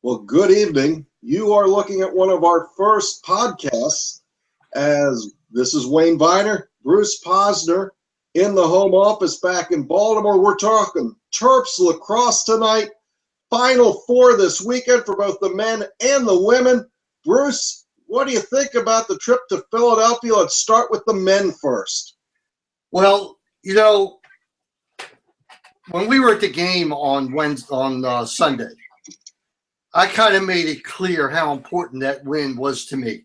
Well, good evening. You are looking at one of our first podcasts, as this is Wayne Viener, Bruce Posner in the home office back in Baltimore. We're talking Terps lacrosse tonight, Final Four this weekend for both the men and the women. Bruce, what do you think about the trip to Philadelphia? Let's start with the men first. Well, when we were at the game on Sunday, I kind of made it clear how important that win was to me.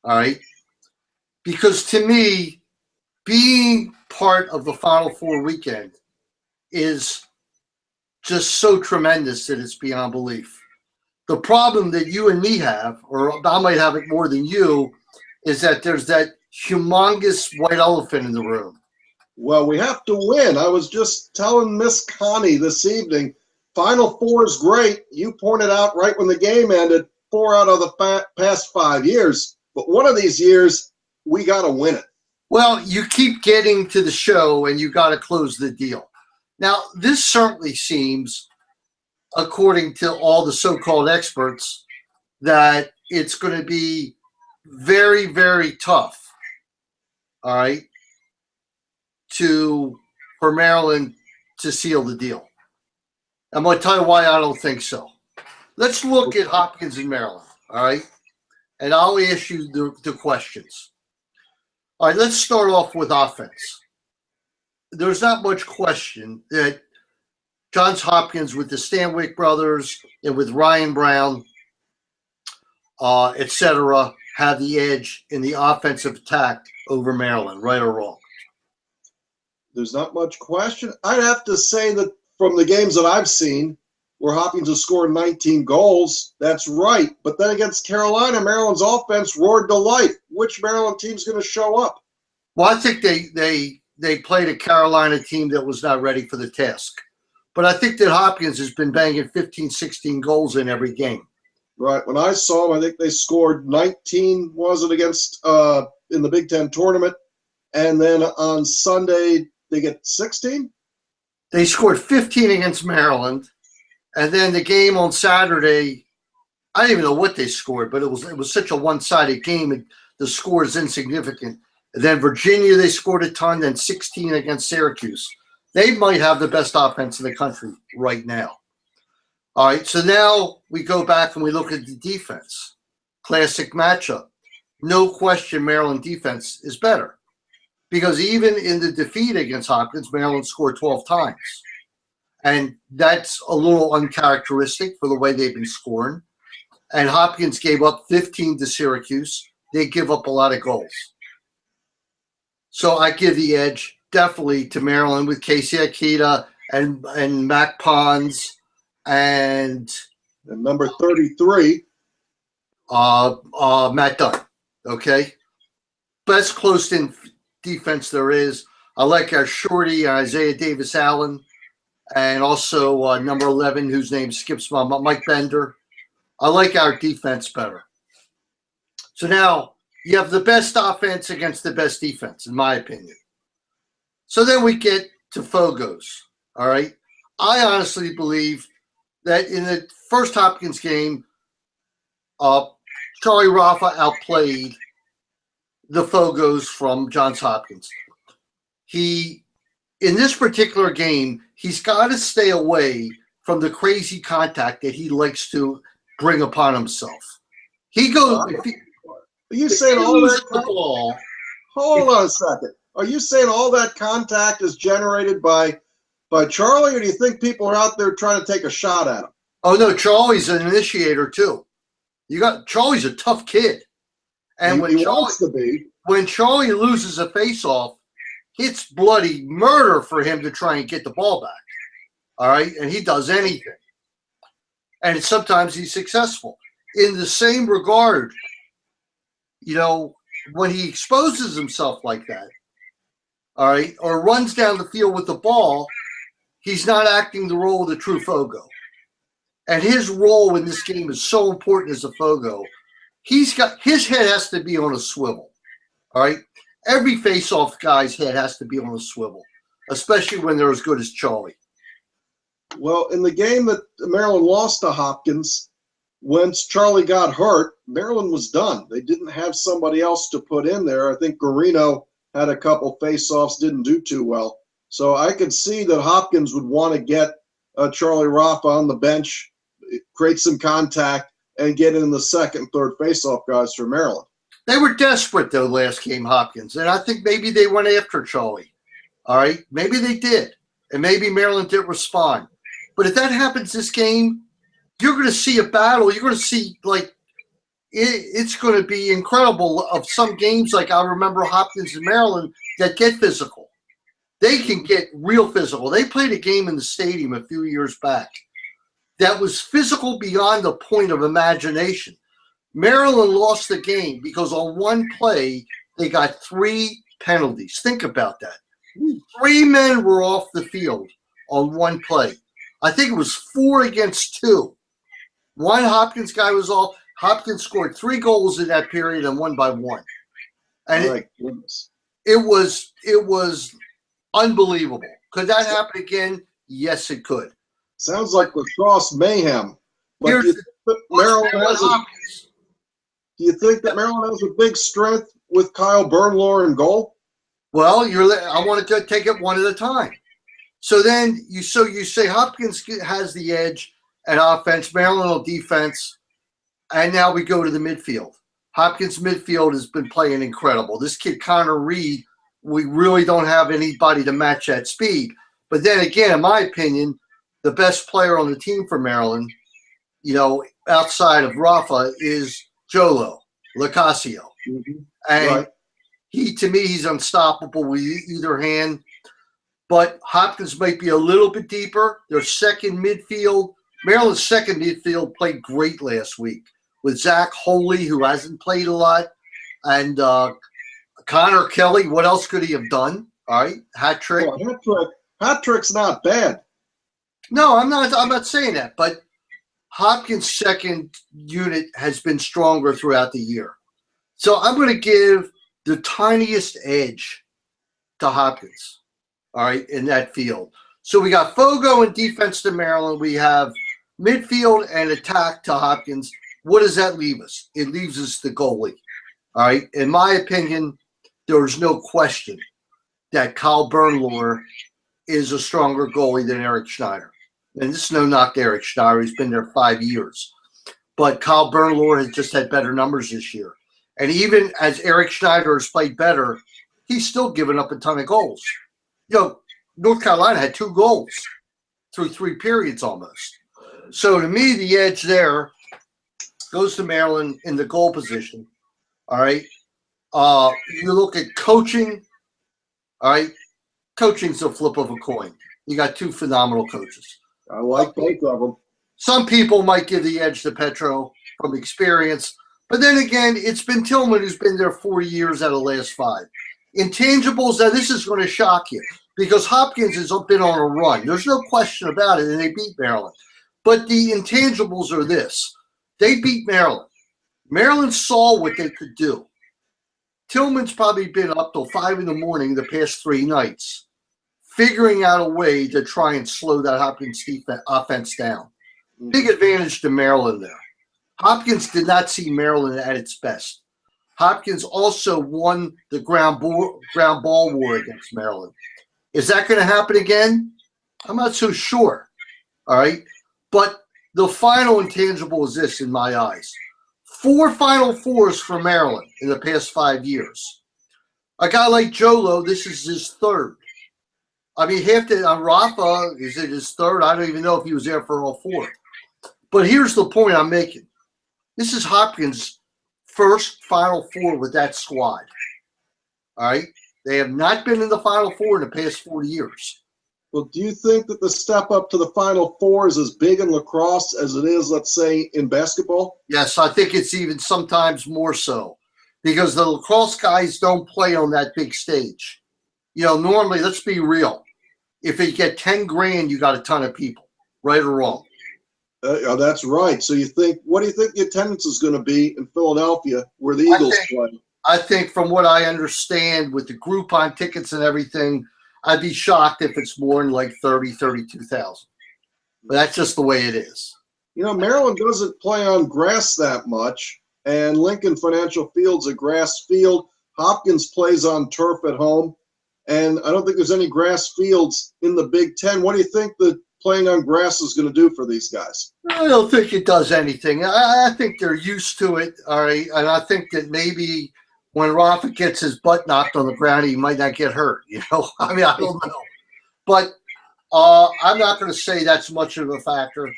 All right. Because to me, being part of the Final Four weekend is just so tremendous that it's beyond belief. The problem that you and me have, or I might have it more than you, is that there's that humongous white elephant in the room. Well, we have to win. I was just telling Miss Connie this evening, Final Four is great. You pointed out right when the game ended, 4 out of the past 5 years. But one of these years, we got to win it. Well, you keep getting to the show and you got to close the deal. Now, this certainly seems, according to all the so-called experts, that it's going to be very, very tough, all right, for Maryland to seal the deal. I'm going to tell you why I don't think so. Let's look at Hopkins and Maryland, all right? And I'll ask you the questions. All right, let's start off with offense. There's not much question that Johns Hopkins with the Stanwyck brothers and with Ryan Brown, et cetera, have the edge in the offensive attack over Maryland, right or wrong? There's not much question. I'd have to say that from the games that I've seen, where Hopkins has scored 19 goals, that's right. But then against Carolina, Maryland's offense roared to life. Which Maryland team's going to show up? Well, I think they played a Carolina team that was not ready for the task. But I think that Hopkins has been banging 15, 16 goals in every game. Right. When I saw them, I think they scored 19, was it, against in the Big Ten tournament. And then on Sunday, they get 16? They scored 15 against Maryland. And then the game on Saturday, I don't even know what they scored, but it was such a one-sided game, and the score is insignificant. And then Virginia, they scored a ton, then 16 against Syracuse. They might have the best offense in the country right now. All right, so now we go back and we look at the defense. Classic matchup. No question Maryland defense is better. Because even in the defeat against Hopkins, Maryland scored 12 times. And that's a little uncharacteristic for the way they've been scoring. And Hopkins gave up 15 to Syracuse. They give up a lot of goals. So I give the edge definitely to Maryland with Casey Akita and Mac Pons and number 33. Matt Dunn. Okay? Best close-in defense there is. I like our shorty, Isaiah Davis-Allen, and also number 11, whose name skips my mind, Mike Bender. I like our defense better. So now you have the best offense against the best defense, in my opinion. So then we get to Fogos, all right? I honestly believe that in the first Hopkins game, Charlie Rafa outplayed the Fogos from Johns Hopkins. In this particular game, he's got to stay away from the crazy contact that he likes to bring upon himself. He goes. Are you saying all that? Hold on a second. Are you saying all that contact is generated by Charlie, or do you think people are out there trying to take a shot at him? Oh no, Charlie's an initiator too. Charlie's a tough kid. And when Charlie loses a face-off, it's bloody murder for him to try and get the ball back. All right? And he does anything. And sometimes he's successful. In the same regard, when he exposes himself like that, all right, or runs down the field with the ball, he's not acting the role of the true Fogo. And his role in this game is so important as a Fogo. His head has to be on a swivel, all right? Every face-off guy's head has to be on a swivel, especially when they're as good as Charlie. Well, in the game that Maryland lost to Hopkins, once Charlie got hurt, Maryland was done. They didn't have somebody else to put in there. I think Garino had a couple face-offs, didn't do too well. So I could see that Hopkins would want to get Charlie Rafa on the bench, create some contact, and get in the second, third face-off guys for Maryland. They were desperate, though, last game, Hopkins. And I think maybe they went after Charlie. All right? Maybe they did. And maybe Maryland didn't respond. But if that happens this game, you're going to see a battle. You're going to see, like, it's going to be incredible of some games, like I remember Hopkins and Maryland, that get physical. They can get real physical. They played a game in the stadium a few years back that was physical beyond the point of imagination. Maryland lost the game because on one play, they got 3 penalties. Think about that. 3 men were off the field on one play. I think it was 4 against 2. One Hopkins guy was off. Hopkins scored 3 goals in that period and won by 1. And it was unbelievable. Could that happen again? Yes, it could. Sounds like lacrosse mayhem. But do you think that Maryland has a big strength with Kyle Bernlohr in goal? Well, I want to take it one at a time. So then you say Hopkins has the edge at offense, Maryland on defense, and now we go to the midfield. Hopkins' midfield has been playing incredible. This kid, Connor Reed, we really don't have anybody to match that speed. But then again, in my opinion, the best player on the team for Maryland, outside of Rafa, is Jolo Lacasio. Mm-hmm. And to me, he's unstoppable with either hand. But Hopkins might be a little bit deeper. Their second midfield, Maryland's second midfield played great last week with Zach Holey, who hasn't played a lot, and Connor Kelly. What else could he have done? All right, hat trick. Hat trick's not bad. No, I'm not saying that. But Hopkins' second unit has been stronger throughout the year. So I'm going to give the tiniest edge to Hopkins, all right, in that field. So we got Fogo in defense to Maryland. We have midfield and attack to Hopkins. What does that leave us? It leaves us the goalie, all right? In my opinion, there's no question that Kyle Bernlohr is a stronger goalie than Eric Schneider. And this is no knock to Eric Schneider. He's been there 5 years. But Kyle Bernlohr has just had better numbers this year. And even as Eric Schneider has played better, he's still given up a ton of goals. North Carolina had 2 goals through 3 periods almost. So to me, the edge there goes to Maryland in the goal position. All right. You look at coaching. All right. Coaching's a flip of a coin. You got 2 phenomenal coaches. I like both of them. Some people might give the edge to Petro from experience. But then again, it's been Tillman who's been there 4 years out of the last 5. Intangibles, now this is going to shock you because Hopkins has been on a run. There's no question about it, and they beat Maryland. But the intangibles are this. They beat Maryland. Maryland saw what they could do. Tillman's probably been up till 5 in the morning the past 3 nights, figuring out a way to try and slow that Hopkins offense down. Big advantage to Maryland there. Hopkins did not see Maryland at its best. Hopkins also won the ground ball war against Maryland. Is that going to happen again? I'm not so sure. All right. But the final intangible is this in my eyes. 4 Final Fours for Maryland in the past 5 years. A guy like Jolo, this is his 3rd. I mean, Rafa, is it his 3rd? I don't even know if he was there for all 4. But here's the point I'm making. This is Hopkins' first Final Four with that squad. All right? They have not been in the Final Four in the past 4 years. Well, do you think that the step up to the Final Four is as big in lacrosse as it is, let's say, in basketball? Yes, I think it's even sometimes more so because the lacrosse guys don't play on that big stage. Normally, let's be real. If you get 10 grand, you got a ton of people, right or wrong. That's right. So what do you think the attendance is going to be in Philadelphia where the Eagles play? I think from what I understand with the Groupon tickets and everything, I'd be shocked if it's more than like 32,000. But that's just the way it is. Maryland doesn't play on grass that much, and Lincoln Financial Field's a grass field. Hopkins plays on turf at home, and I don't think there's any grass fields in the Big Ten. What do you think the playing on grass is going to do for these guys? I don't think it does anything. I think they're used to it, all right, and I think that maybe when Rafa gets his butt knocked on the ground, he might not get hurt, I mean, I don't know. But I'm not going to say that's much of a factor.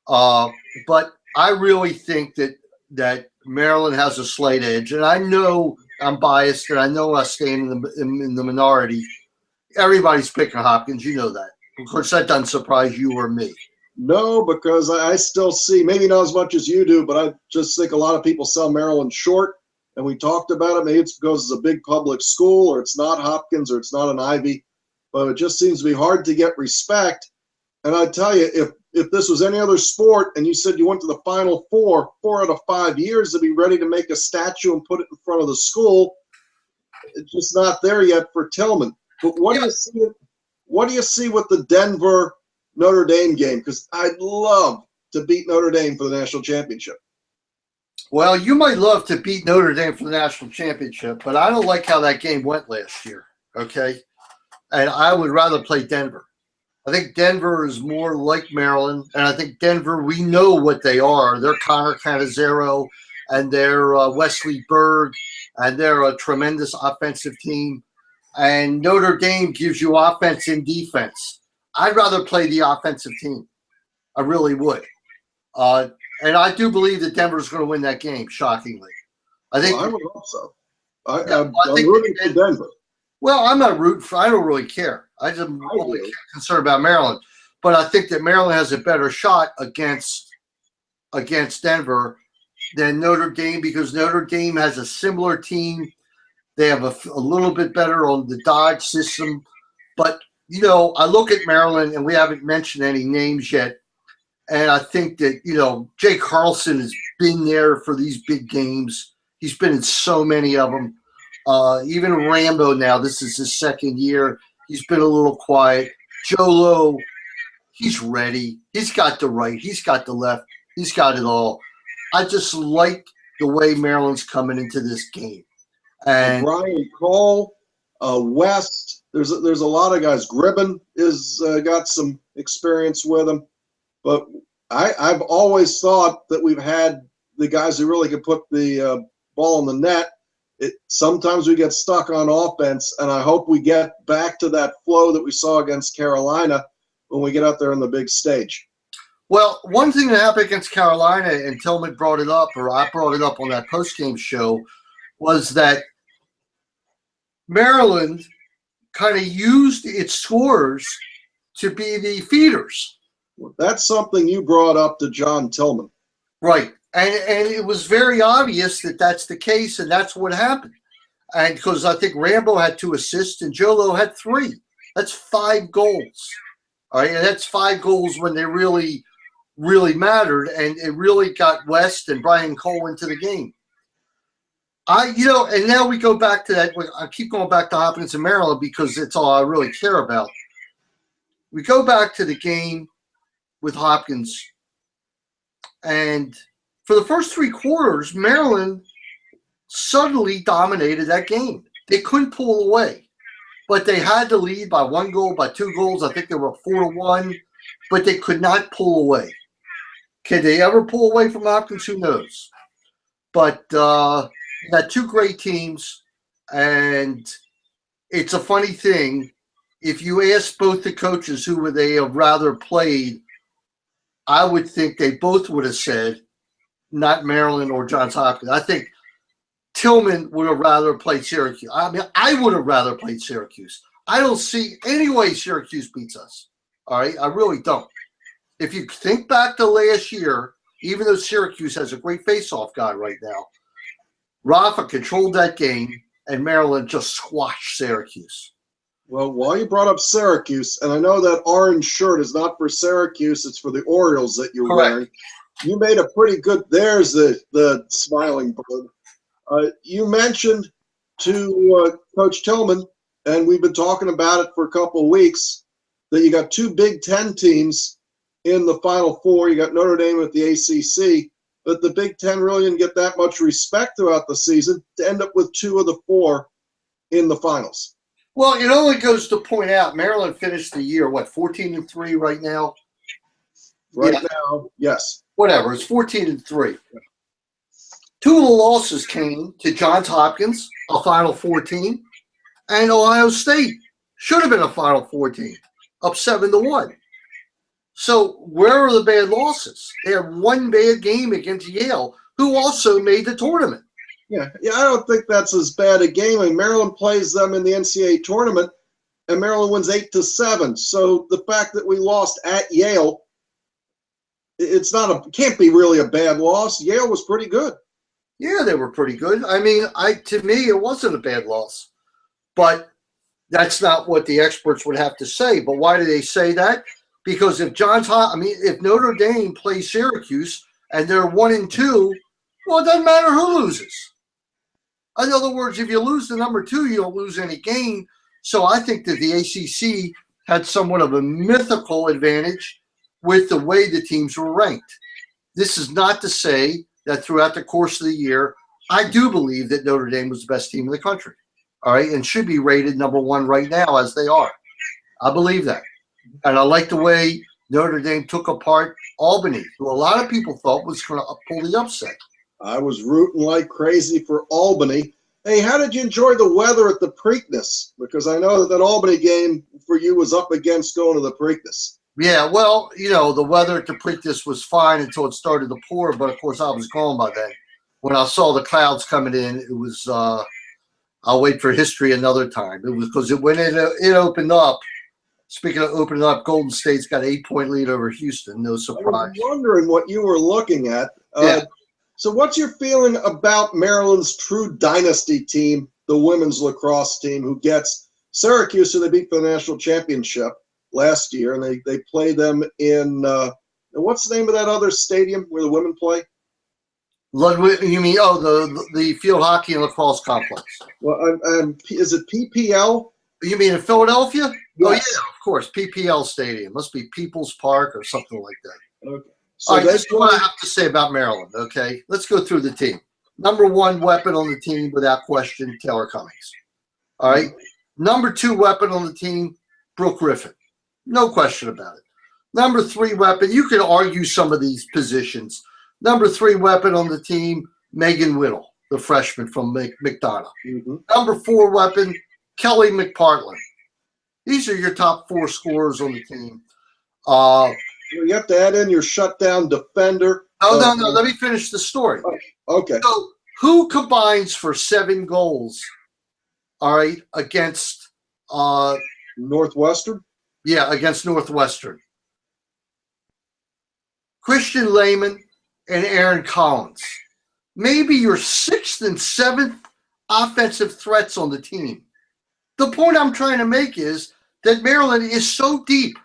But I really think that Maryland has a slight edge, and I know I'm biased, and I know I stand in the minority. Everybody's picking Hopkins, you know that. Of course, that doesn't surprise you or me. No, because I still see, maybe not as much as you do, but I just think a lot of people sell Maryland short, and we talked about it. Maybe it's because it's a big public school, or it's not Hopkins, or it's not an Ivy, but it just seems to be hard to get respect. And I tell you, if this was any other sport and you said you went to the Final Four 4 out of 5 years to be ready to make a statue and put it in front of the school, it's just not there yet for Tillman. But what do you see? What do you see with the Denver Notre Dame game? Because I'd love to beat Notre Dame for the national championship. Well, you might love to beat Notre Dame for the national championship, but I don't like how that game went last year. Okay, and I would rather play Denver. I think Denver is more like Maryland, and I think Denver, we know what they are. They're Connor Cannizzaro, and they're Wesley Berg, and they're a tremendous offensive team. And Notre Dame gives you offense and defense. I'd rather play the offensive team. I really would. And I do believe that Denver's going to win that game, shockingly. I would hope so. I'm rooting for Denver. Well, I'm not rooting for – I don't really care. I'm really concerned about Maryland. But I think that Maryland has a better shot against Denver than Notre Dame, because Notre Dame has a similar team. They have a little bit better on the Dodge system. But, I look at Maryland, and we haven't mentioned any names yet. And I think that, Jay Carlson has been there for these big games. He's been in so many of them. Even Rambo now, this is his second year. He's been a little quiet. Jolo, he's ready. He's got the right. He's got the left. He's got it all. I just like the way Maryland's coming into this game. And Brian Cole, West, there's a lot of guys. Gribben is got some experience with him. But I've always thought that we've had the guys who really can put the ball in the net. Sometimes we get stuck on offense, and I hope we get back to that flow that we saw against Carolina when we get out there on the big stage. Well, one thing that happened against Carolina, and Tillman brought it up, or I brought it up on that postgame show, was that Maryland kind of used its scorers to be the feeders. That's something you brought up to John Tillman. Right. And it was very obvious that that's the case, and that's what happened. And because I think Rambo had 2 assists and Jolo had 3. That's 5 goals. All right. And that's 5 goals when they really, really mattered. And it really got West and Brian Cole into the game. And now we go back to that. I keep going back to Hopkins and Maryland because it's all I really care about. We go back to the game with Hopkins, and for the first 3 quarters, Maryland suddenly dominated that game. They couldn't pull away, but they had to lead by 1 goal, by 2 goals. I think they were 4-1, but they could not pull away. Can they ever pull away from Hopkins? Who knows? But you got 2 great teams, and it's a funny thing. If you ask both the coaches who would they have rather played, I would think they both would have said not Maryland or Johns Hopkins. I think Tillman would have rather played Syracuse. I mean, I would have rather played Syracuse. I don't see any way Syracuse beats us. All right? I really don't. If you think back to last year, even though Syracuse has a great face-off guy right now, Rafa controlled that game, and Maryland just squashed Syracuse. Well, while you brought up Syracuse, and I know that orange shirt is not for Syracuse, it's for the Orioles that you're Correct. wearing. You made a pretty good – there's the smiling bird. You mentioned to Coach Tillman, and we've been talking about it for a couple of weeks, that you got 2 Big Ten teams in the Final Four. You got Notre Dame at the ACC, but the Big Ten really didn't get that much respect throughout the season to end up with 2 of the 4 in the finals. Well, it only goes to point out Maryland finished the year, 14-3 right now? Right now, yes. Whatever, it's 14-3. 2 of the losses came to Johns Hopkins, a Final Four team, and Ohio State should have been a Final Four team, up 7-1. So where are the bad losses? They had one bad game against Yale, who also made the tournament. Yeah, I don't think that's as bad a game. I mean, Maryland plays them in the NCAA tournament, and Maryland wins 8-7. So the fact that we lost at Yale, can't be really a bad loss. Yale was pretty good. Yeah, they were pretty good. I mean, to me, it wasn't a bad loss, but that's not what the experts would have to say. But why do they say that? Because if Notre Dame plays Syracuse and they're 1-2, well, it doesn't matter who loses. In other words, if you lose the number 2, you don't lose any game. So I think that the ACC had somewhat of a mythical advantage with the way the teams were ranked. This is not to say that throughout the course of the year, I do believe that Notre Dame was the best team in the country, all right, and should be rated number 1 right now as they are. I believe that. And I like the way Notre Dame took apart Albany, who a lot of people thought was going to pull the upset. I was rooting like crazy for Albany. Hey, how did you enjoy the weather at the Preakness? Because I know that Albany game for you was up against going to the Preakness. Yeah, well, the weather at the Preakness was fine until it started to pour, but of course I was gone by then. When I saw the clouds coming in, it was I'll wait for history another time. It was because when it opened up. Speaking of opening up, Golden State's got an 8-point lead over Houston. No surprise. I was wondering what you were looking at. Yeah. So what's your feeling about Maryland's true dynasty team, the women's lacrosse team, who gets Syracuse, who they beat for the national championship last year, and they play them in what's the name of that other stadium where the women play? You mean, the field hockey and lacrosse complex. Well, is it PPL? You mean in Philadelphia? Yes. Oh, yeah, of course. PPL Stadium. Must be People's Park or something like that. Okay. So all right, this is what I have to say about Maryland, okay? Let's go through the team. Number 1 weapon on the team, without question, Taylor Cummings. All right? Number 2 weapon on the team, Brooke Griffin. No question about it. Number 3 weapon, you can argue some of these positions. Number 3 weapon on the team, Megan Whittle, the freshman from McDonough. Mm-hmm. Number 4 weapon, Kelly McPartland. These are your top 4 scorers on the team. You have to add in your shutdown defender. No. Let me finish the story. Okay. So who combines for 7 goals, all right, against Northwestern? Yeah, against Northwestern. Christian Lehman and Aaron Collins. Maybe your 6th and 7th offensive threats on the team. The point I'm trying to make is that Maryland is so deep.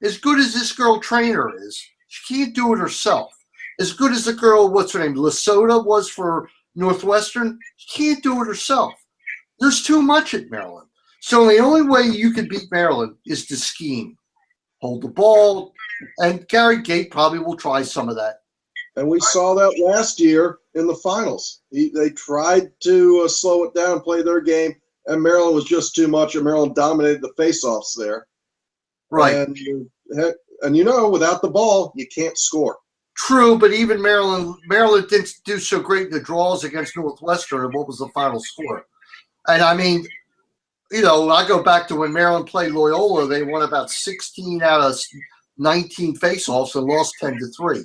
As good as this girl trainer is, she can't do it herself. As good as the girl, what's her name, Lesota was for Northwestern, she can't do it herself. There's too much at Maryland. So the only way you can beat Maryland is to scheme. Hold the ball, and Gary Gate probably will try some of that. And we saw that last year in the finals. They tried to slow it down and play their game, and Maryland was just too much, and Maryland dominated the faceoffs there. Right. And without the ball, you can't score. True, but even Maryland didn't do so great in the draws against Northwestern, and what was the final score? And I mean, I go back to when Maryland played Loyola, they won about 16 out of 19 faceoffs and lost 10-3.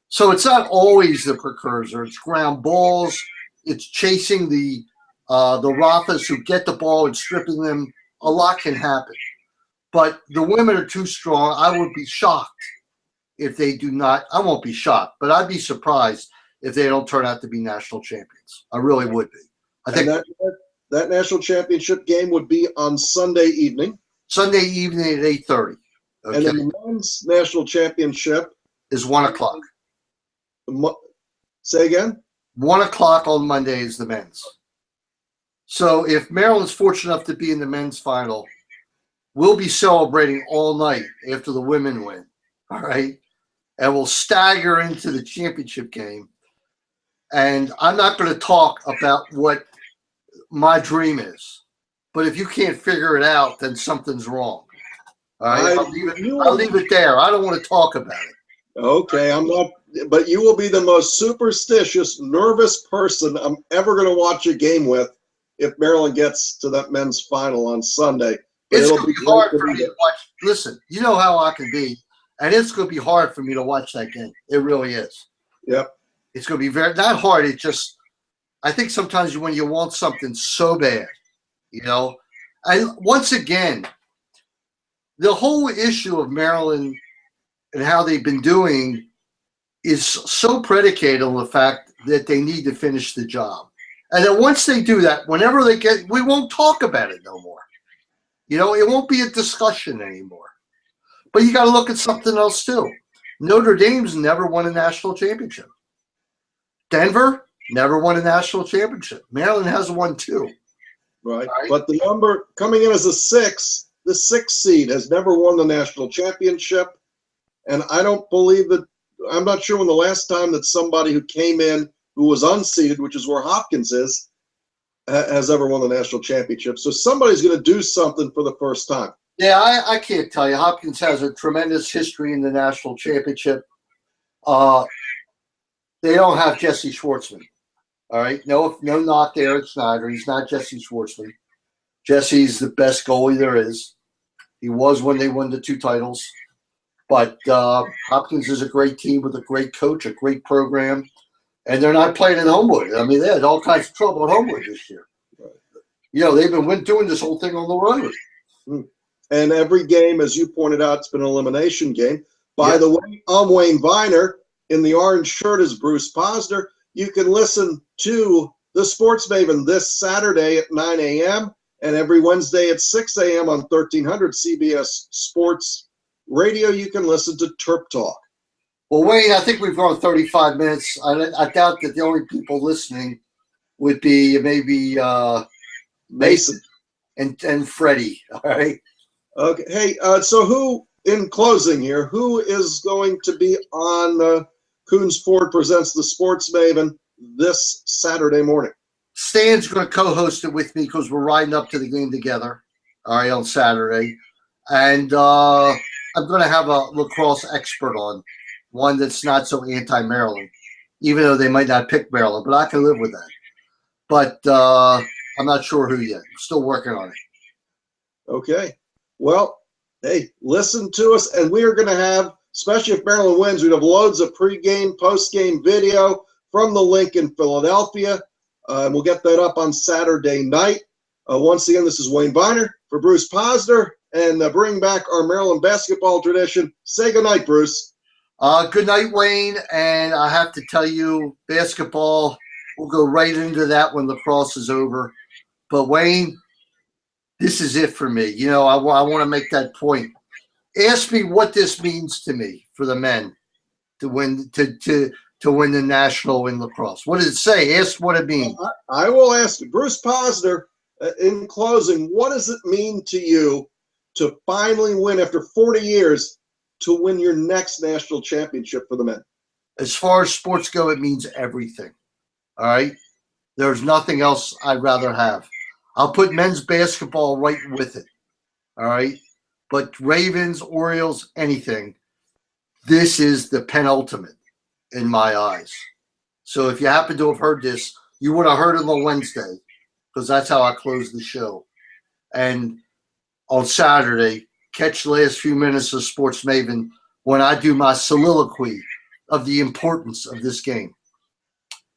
So it's not always the precursor. It's ground balls. It's chasing the Rafas who get the ball and stripping them. A lot can happen. But the women are too strong. I would be shocked if they do not. I won't be shocked, but I'd be surprised if they don't turn out to be national champions. I really would be. I think that national championship game would be on Sunday evening. Sunday evening at 8:30. Okay. And then the men's national championship is 1 o'clock. Say again? 1 o'clock on Monday is the men's. So if Maryland's fortunate enough to be in the men's final, we'll be celebrating all night after the women win. all right, and we'll stagger into the championship game. And I'm not going to talk about what my dream is, but if you can't figure it out, then something's wrong. All right, I'll leave it there. I don't want to talk about it. Okay, I'm not, but you will be the most superstitious, nervous person I'm ever going to watch a game with if Maryland gets to that men's final on Sunday. But It's going to be hard for me to watch. Listen, you know how I can be, and it's going to be hard for me to watch that game. It really is. Yep. It's going to be not hard. It just, I think sometimes when you want something so bad, once again, the whole issue of Maryland and how they've been doing is so predicated on the fact that they need to finish the job. And then once they do that, whenever they we won't talk about it no more. It won't be a discussion anymore. But you got to look at something else too. Notre Dame's never won a national championship. Denver never won a national championship. Maryland has won 2. Right. But the number coming in as the 6th seed has never won the national championship. And I don't believe that, I'm not sure when the last time that somebody who came in who was unseeded, which is where Hopkins is, has ever won the national championship. So somebody's going to do something for the first time. Yeah, I can't tell you. Hopkins has a tremendous history in the national championship. They don't have Jesse Schwartzman. All right, no knock to Eric Snyder. He's not Jesse Schwartzman. Jesse's the best goalie there is. He was when they won the 2 titles. But Hopkins is a great team with a great coach, a great program, and they're not playing at Homewood. I mean, they had all kinds of trouble at Homewood this year. They've been doing this whole thing on the road. And every game, as you pointed out, it's been an elimination game. By the way, I'm Wayne Viener. In the orange shirt is Bruce Posner. You can listen to the Sports Maven this Saturday at 9 a.m. and every Wednesday at 6 a.m. on 1300 CBS Sports Radio. You can listen to TerpTalk. Well, Wayne, I think we've gone 35 minutes. I doubt that the only people listening would be maybe Mason and Freddie. All right. Okay. Hey, so who, in closing here, who is going to be on Coons Ford Presents the Sports Maven this Saturday morning? Stan's going to co-host it with me because we're riding up to the game together, all right, on Saturday. And I'm going to have a lacrosse expert on, one that's not so anti-Maryland, even though they might not pick Maryland, but I can live with that. But I'm not sure who yet. I'm still working on it. Okay. Well, hey, listen to us, and we are going to have, especially if Maryland wins, we'd have loads of pregame, postgame video from the link in Philadelphia. We'll get that up on Saturday night. Once again, this is Wayne Viener for Bruce Posner, and bring back our Maryland basketball tradition. Say goodnight, Bruce. Good night, Wayne. And I have to tell you, basketball, we'll go right into that when lacrosse is over. But, Wayne, this is it for me. I want to make that point. Ask me what this means to me for the men to win to win the national in lacrosse. What does it say? Ask what it means. I will ask you, Bruce Posner, in closing, what does it mean to you to finally win after 40 years to win your next national championship for the men? As far as sports go, it means everything. All right? There's nothing else I'd rather have. I'll put men's basketball right with it. All right? But Ravens, Orioles, anything, this is the penultimate in my eyes. So if you happen to have heard this, you would have heard it on Wednesday because that's how I close the show. And on Saturday, catch the last few minutes of Sports Maven when I do my soliloquy of the importance of this game.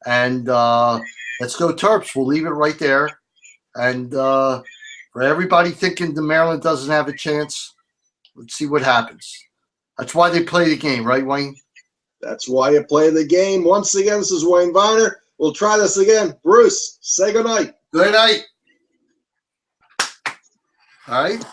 And let's go Terps. We'll leave it right there. And for everybody thinking the Maryland doesn't have a chance, let's see what happens. That's why they play the game, right, Wayne? That's why you play the game. Once again, this is Wayne Viener. We'll try this again. Bruce, say goodnight. Good night. All right.